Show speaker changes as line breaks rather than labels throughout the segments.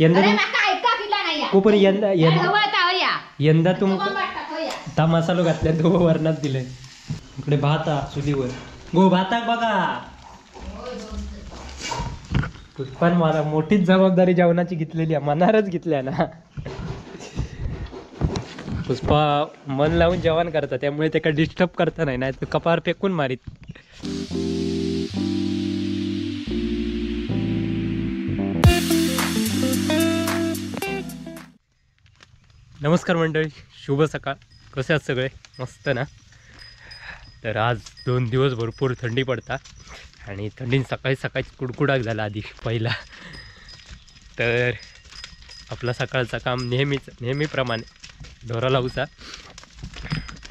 यंदा
अरे
तुम
माका ऐका किला नाही या.
कोपरी यंदा
अरे
यंदा
हवं आता हवं या.
यंदा तुम
कोण वाटतं हवं या.
ता मसालो घातल्या तो वरणात दिले. इकडे भात हा चुलीवर गो भाताक बघा. पण मला मोठीच जबाबदारी जेवणाची घेतलेली आहे, मनारच घेतल्या ना. पुष्पा मन लावून जेवण करता त्यामुळे ते काय डिस्टर्ब करता नाही, नाही तर कपार फेकून मारीत. नमस्कार मंडळी, शुभ सकाळ. कसे आहात सगळे? मस्त ना. तर आज 2 दिवस भरपूर थंडी पडता आणि थंडीन सकाळी सकाळी कुडकुडाक झाला आधी पहिला. तर आपला सकाळचा काम नेहमीप्रमाणे ढोरा लावूचा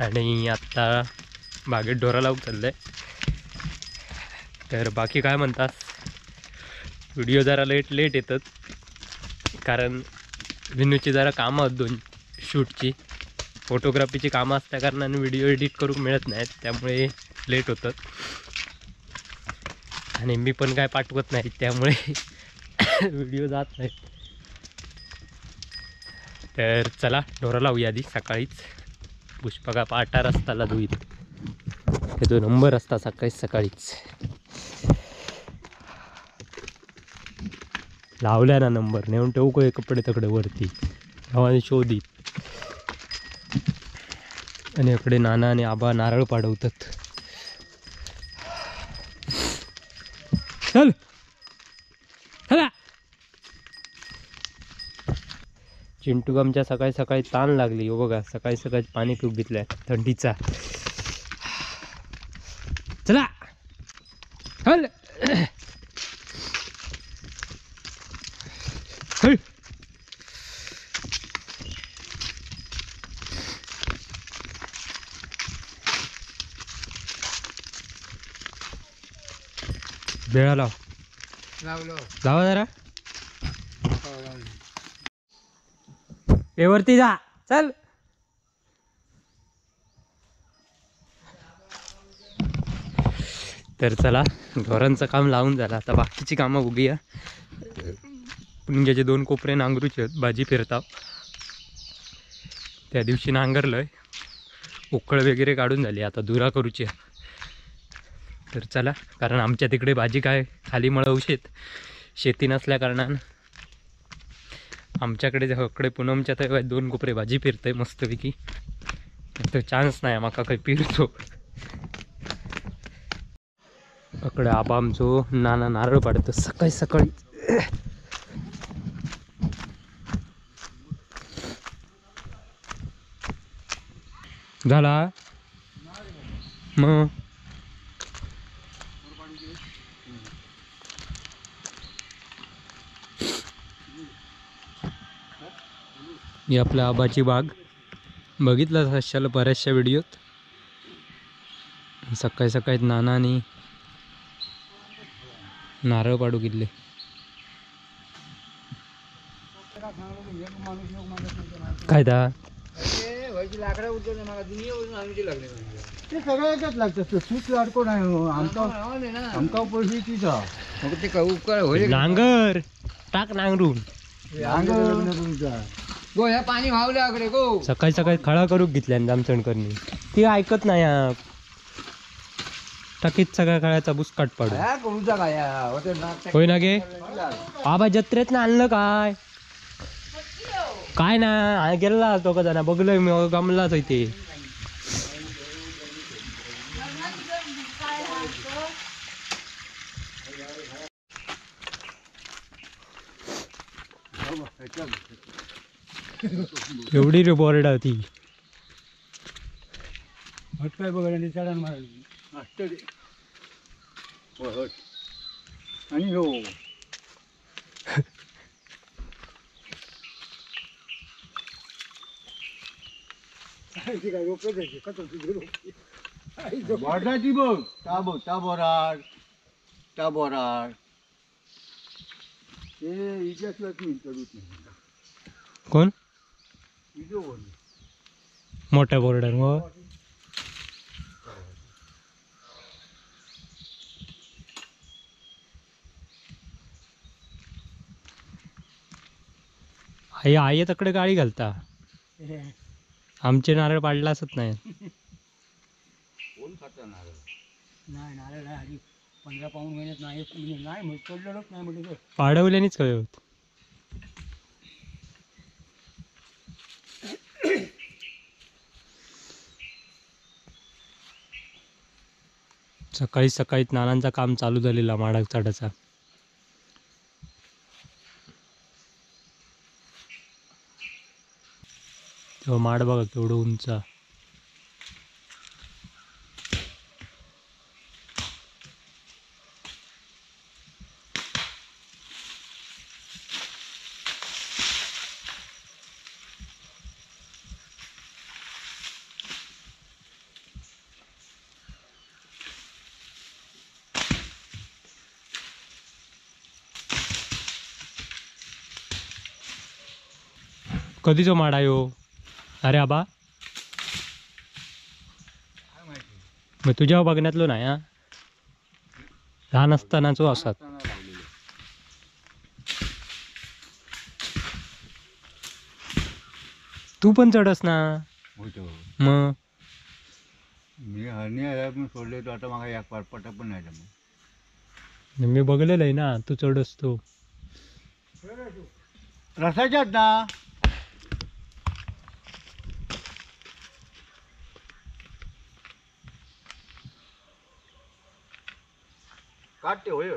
आणि आत्ता बागेत ढोरा लावून चाललं आहे. तर बाकी काय म्हणतात, व्हिडिओ जरा लेट येतात कारण विनूची जरा कामं आहेत 2 शूटची, फोटोग्राफीची कामं असल्या कारणाने व्हिडिओ एडिट करून मिळत नाहीत, त्यामुळे लेट होतं. आणि मी पण काय पाठवत नाही त्यामुळे व्हिडिओ जात नाही. तर चला ढोरा लावूया आधी सकाळीच. पुष्पका 8 रस्ताला धुईत, हे 2 नंबर असता सकाळीच लावल्या ना नंबर, नेऊन ठेवू का कपडे तकडे वरती गावाने शोधित. आणि इकडे नाना आणि आबा नारळ पाडवतात. चल चला. चिंटू आमच्या सकाळी सकाळी ताण लागली हो बघा, सकाळी सकाळी पाणी पिऊ घेतलंय थंडीचा. चला चल. बेळा लावा जरा. ए वरती जा चल. तर चला ढोरांचं काम लावून झालं, आता बाकीची कामं बघूया. पुणग्याचे 2 कोपरे नांगरूचे आहेत, भाजी फिरताव. त्या दिवशी नांगरलंय, उकळ वगैरे काढून झाली, आता दुरा करूची. तर चला, कारण आमच्या तिकडे भाजी काय खाली मळवशेत शेती नसल्या कारणानं आमच्याकडे हकडे पूनमच्या तर 2 कोपरे भाजी फिरतंय मस्तपैकी. तर चान्स नाही माका काही फिरतो. अकडे आबा आमचो नाना नारळ पाडतो सकाळी सकाळी. झाला मग ही आपल्या आबाची बाग बघितलं असाल बऱ्याचशा व्हिडिओत. सकाळी सकाळी नाना आणि नारळ पाडू गेले. काय दा
लाकडा उचलले मला दुनिया आणून लागले ते सगळं एकच लागतं. सूच लाडको नाही आमका पैसे तिचा मग ते उकर होईल.
नांगर टाक नांगरून
गो ह्या पाणी वाहवलं आकडे गो.
सकाळी सकाळी खळा करूक घेतल्या जामचणकरनी, ती ऐकत नाही. टाकीत सगळ्या खळ्याचा बुसकाट पाडू होय ना गे. आबा जत्रेत ना आणलं काय ना गेला तो का जाणा बघलोय मी गमलाच आहे ते. एवढी रे बोर्ड होती.
हट काय बघा चढण मारली आणि हो वाटाची बघ ता बोराड ते इतिहासलाच मी चढूच नाही.
कोण मोठ्या बोर्डर मग आई तकडे गाळी घालता आमचे नारळ पाडला असत नाही
कोण खाता नारळ?
नाही नारळ नाही आधी 15 पाऊण महिन्यात नाही मग पडलेलोच नाही म्हणजे
पाडवल्यानेच कळ होत. सकाळी सकाळी नानांचा काम चालू झालेला माडाक चढाचा. तेव्हा माड बघा केवढं उंच. कधीचो माड आहे हो? अरे आबा
काय माहिती
मग तुझ्या बघण्यातलो नाही हा लहान असतानाचो असत.
असताना लावलेलं.
तू पण चढस ना
होतो
मग.
मी हरणी आल्या पण सोडले तो आता मला एक पारपटा पण नाही मग
मी बघलेलं आहे ना तू चढस तो.
रसाच्यात ना काढते होय.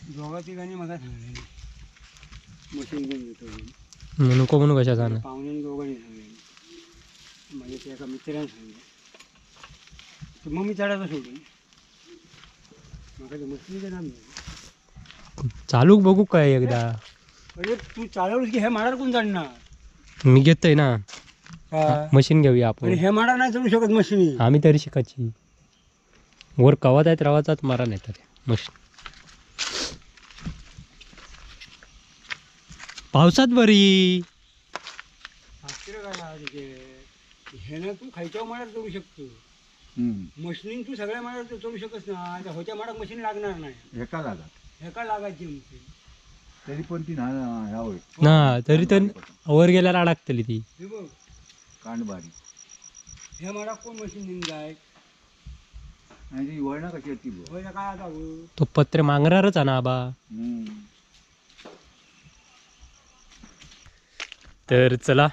दोघा तिघांनी मला सांगले मशीन घेऊन घेतो
नको म्हणून कशा जाणं.
पाहुण्याने दोघांनी सांगले म्हणजे ते एका मित्राने सांगले तर मग मी चढायचं सोडून मग ते मशीनचं नाम नाही.
चालू बघू काय एकदा.
अरे तू चालवलंस की हे माडार कोण चढणार?
मी घेतोय ना
हा.
मशीन घेऊया
आणि
आपण.
हे माडार नाही चढू शकत मशीन.
आम्ही तरी शिकायची वर कवात आहेत रवाचाच मारा नाही तर मशीन. पावसात बरी
हे ना तू खायच्या माडात चढू शकतो. मशीन तू सगळ्या माडात चढू शकत ना. त्या होत्या माडात मशीन लागणार नाही.
एका लागत
हे का लागायची मशीन?
तरी पण ती ना ह्या होय
ना तरी तर वर गेल्याला अडकतली ती.
हे बघ
कांडबारी
ह्या माडात कोण मशीन घेऊन जाय?
आणि ती वळणा कशी आहे ती बघ.
होय काय आता हो?
तो पत्रे मांगरारच आहे ना आबा. तर चला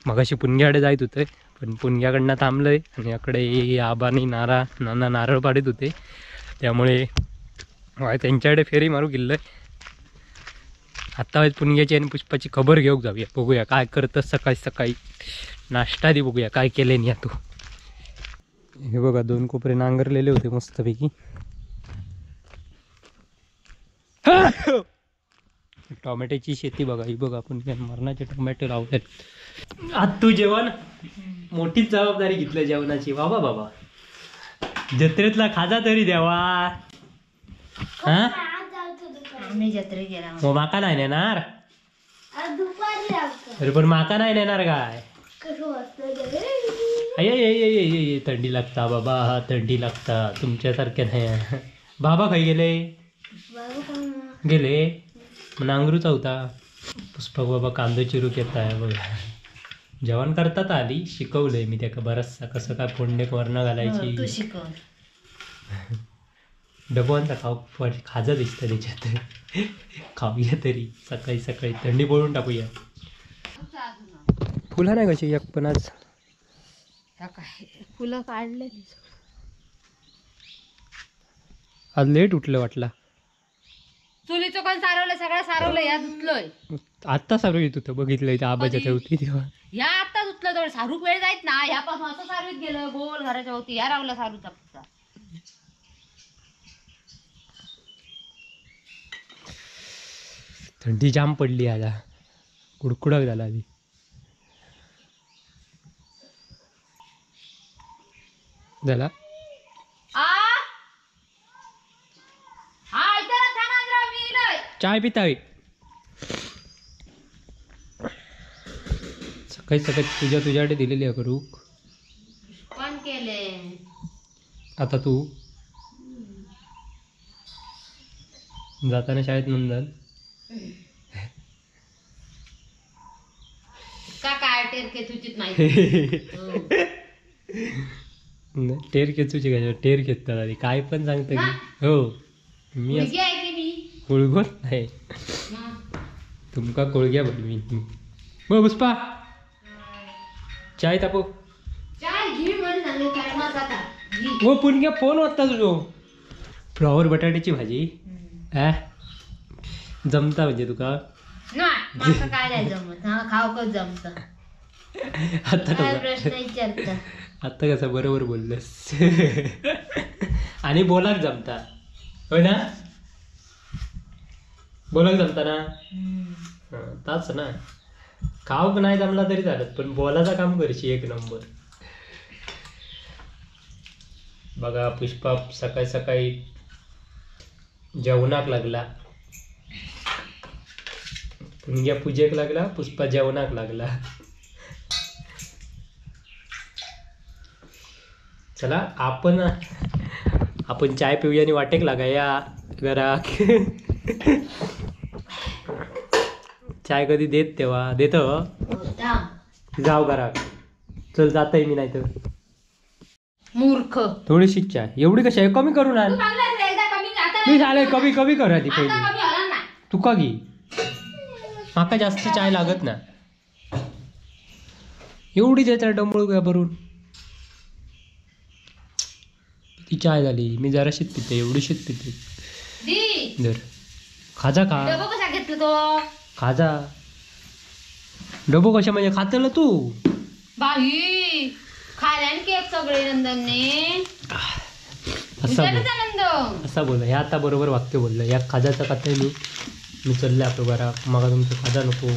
मगाशी पुणग्याकडे जायत होते पण पुणग्याकडनं थांबलंय आणि इकडे आबानी नाना नारळ पाडत होते त्यामुळे त्यांच्याकडे फेरी मारू गेलोय. आता पुणग्याची आणि पुष्पाची खबर घेऊन जाऊया. बघूया काय करतं सकाळी सकाळी नाश्ता दे. बघूया काय केले नाही तू. हे बघा 2 कोपरे नांगरलेले होते मस्तपैकी. टोमॅटोची शेती बघा ही बघा आपण मरणाचे टोमॅटो लावतात. आज तू जेवण मोठीच जबाबदारी घेतली जेवणाची. बाबा बाबा जत्रेतला खाजा तरी द्यावा. हा
आम्ही जत्रे गेला
मग माका नाही नेणार. अरे पण माका नाही नेणार काय. अय थंडी लागता बाबा थंडी लागता तुमच्यासारख्या नाही. बाबा खाई गेले गेले नांगरूचा होता. पुष्पक बाबा कांदो चिरूक येत आहे बघा. जेवण करतात आली शिकवलंय मी त्याका बरचसा कसं काय फोडणे वर्ण घालायची.
तू शिकव.
डबोंचा खाजा दिसतं त्याच्यात. खाऊया तरी सकाळी सकाळी थंडी पळून टाकूया. फुलं नाही कशी एक पण आज
फुलं काढले.
आज लेट उठलं वाटला.
चुलीचं पण सारवलं सगळं सारवलं या धुतलोय.
आत्ता सारू येत होतं बघितलं इथं आबाच्या ठेवती तेव्हा.
ह्या आता धुतलं तर सारूक वेळ जायत ना. ह्यापासून असं सारवीत गेलं गोल घराच्या होती ह्या रावला सारूचा पुढचा.
थंडी जाम पडली आता कुडकुडक झाला आधी. झाला चाय पितावी सकाळी सकाळी तुझ्याकडे दिलेली आहे करूक.
पण केले
आता तू जाताना शाळेत नंदन
का काय टेर केतूचीच माहिती
टेर खेचूची काय टेर खेचतात आधी काय पण सांगतं की हो मी
मुलगी आहे की मी
कोळगोत नाही
मग
तुमका कोळग्या बघ मी पुष्पा चाय तापो
चाय घी म्हणून सांगले काय मग आता घी
हो पुणग्या फोन वाजता तुझो फ्लॉवर बटाट्याची भाजी जमता म्हणजे तुका
नाही माका काय नाही जमत हा खाव कच जमत
आता
काय
कसं
प्रश्न विचारता
आता कसं बरोबर बोललंस आणि बोलाक जमता होय ना बोलाक जमता ना ताच ना खाऊक नाही जमला तरी चालत पण बोलायचं काम करशी एक नंबर बघा पुष्पा सकाळी सकाळी जेवणाक लागला पुणग्या पूजेक लागला पुष्पा जेवणाक लागला चला आपण चाय पिऊया आणि वाटेक लागा या घराक चाय कधी देत तेव्हा देत जाऊ घराक चल जातय मी नाही तर
मूर्ख
थोडीशी चाय एवढी कशी आहे कमी करून आण
तू चांगलाच रे, एकदा कमी आता
मी झालंय कमी कमी करा ती
आता
पहिली
कमी होणार नाही
तुका घे माका जास्त चाय लागत ना एवढी देत डंबळू काय भरून ती चाय झाली मी जराशीच पिते एवढीशीच पिते
दी
जर खाजा खा
डबा कसा घेतला तो
खाजा डबो कशा म्हणजे खातलं तू
बाई खायला केक सगळे नंदनने
असा बोल
विचारच आनंद
असा बोल हे आता बरोबर वाक्य बोललं या खाजाचं खातंय मी चालले आपलं बरा मग तुमचं खाजा नको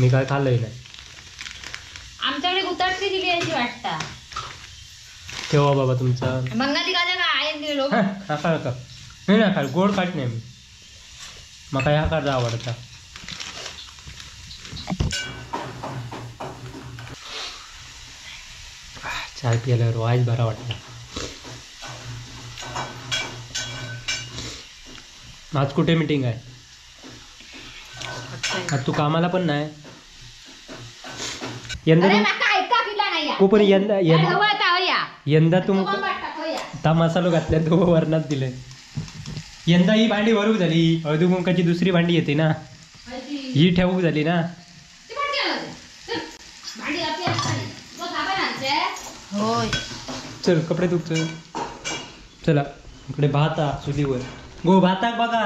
मी काय खाल्लंय नाही
आमच्याकडे गुताटकी दिली याची वाटता
ठेवा बाबा तुमचा
बंगाली गाजा का आयन गेलो
नका नका नाही नका गोड काट नाही मी मका ह्या काढा आवडता चाय पिल्यावर वाईच बरा वाटला आज कुठे मीटिंग आहे आज तू कामाला पण नाही यंदा
अरे
तू
माका ऐका पिला नाही या.
हो पण यंदा
अरे
यंदा
हवं आता हवं या.
यंदा तुम
कोण वाटतं, हवं या.
ता मसालो घातल्या तो वर्णात दिले यंदा ही भांडी भरूक झाली हळदी कुंकाची दुसरी भांडी येते ना
हळदी.
ही ठेवूक झाली ना
ती पण केलं ते. चल. भांडी आपली असताना. तो थांबा ना आमचे. होय
चल कपडे धुक चल चला इकडे भाता चुलीवर गो भाताक बघा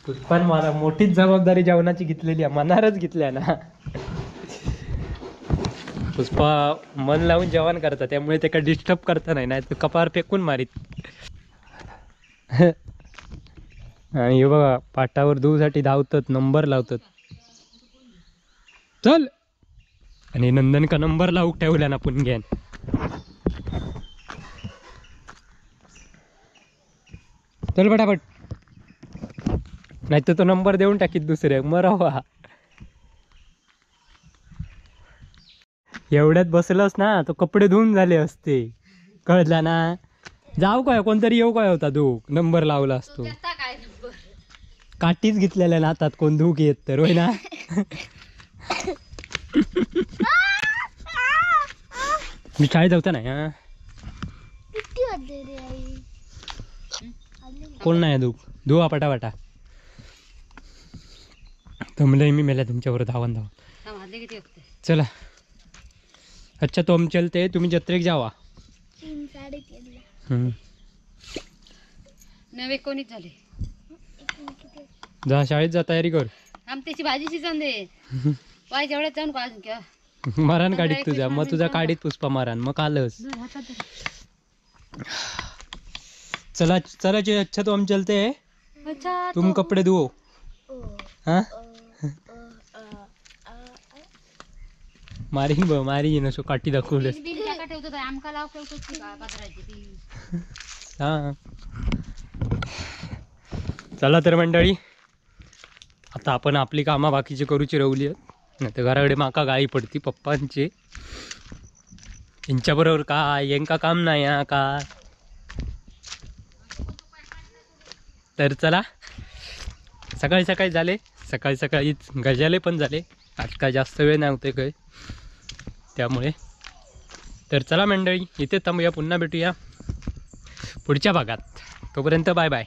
पुष्पान मला मोठीच जबाबदारी जेवणाची घेतलेली आहे मनारच घेतल्या ना पुष्पा मन लावून जेवण करता त्यामुळे त्याला डिस्टर्ब करता नाही तर कपार फेकून मारीत आणि हे बघा पाटावर धुवसाठी धावतात नंबर लावतात चल आणि नंदन का नंबर लावूक ठेवल्या ना पुणग्यान चल पटापट नाही तर तो नंबर देऊन टाकीत दुसऱ्या मरावा एवढ्यात बसलंस ना तो कपडे धुवून झाले असते कळला ना जाऊ काय कोणतरी येऊ काय होता तू नंबर लावला असतो
घेता काय नंबर
काठीच घेतलेल्या ना हातात कोण धूक येत तर होय ना मी शाळेत जाऊता नाही हा कोण नाही धूक धुवा पटापटा जमलंय मी मेल्या तुमच्यावर धावन धावन
वाजले किती वाजते
चला अच्छा तो हम चलते तुम्ही जत्रेक जावा
नवे कोणीच झाले
जा शाळेत जा तयारी कर
आमच्याची भाजी शिजवून दे वाय जेवढ्यात जाऊन का अजून किंवा
मारान काढीत तुझ्या मग तुझा काढीत पुष्पा मारान मग आलंस चला चला जे अच्छा तो हम चलते हैं
अच्छा
तुम कपड़े धुओ हाँ मारी नसो काठी दाखवलेस
बिल काय ठेवतो काय आमका लाव ठेवतो का पत्राची ती
हा चला तर मंडळी आता आपण आपली कामं बाकीची करूची रवली आहेत नाही तर घराकडे माका गाई पडती पप्पांचे यांच्याबरोबर काय यांका काम नाही हा काय तर चला, सकाळी सकाळी झाले, सकाळी सकाळीच गजाले पण झाले. आज काय जास्त वेळ नाही होते काय, त्यामुळे तर चला मंडळी, इथे थांबूया, पुन्हा भेटूया पुढच्या भागात. तोपर्यंत बाय बाय.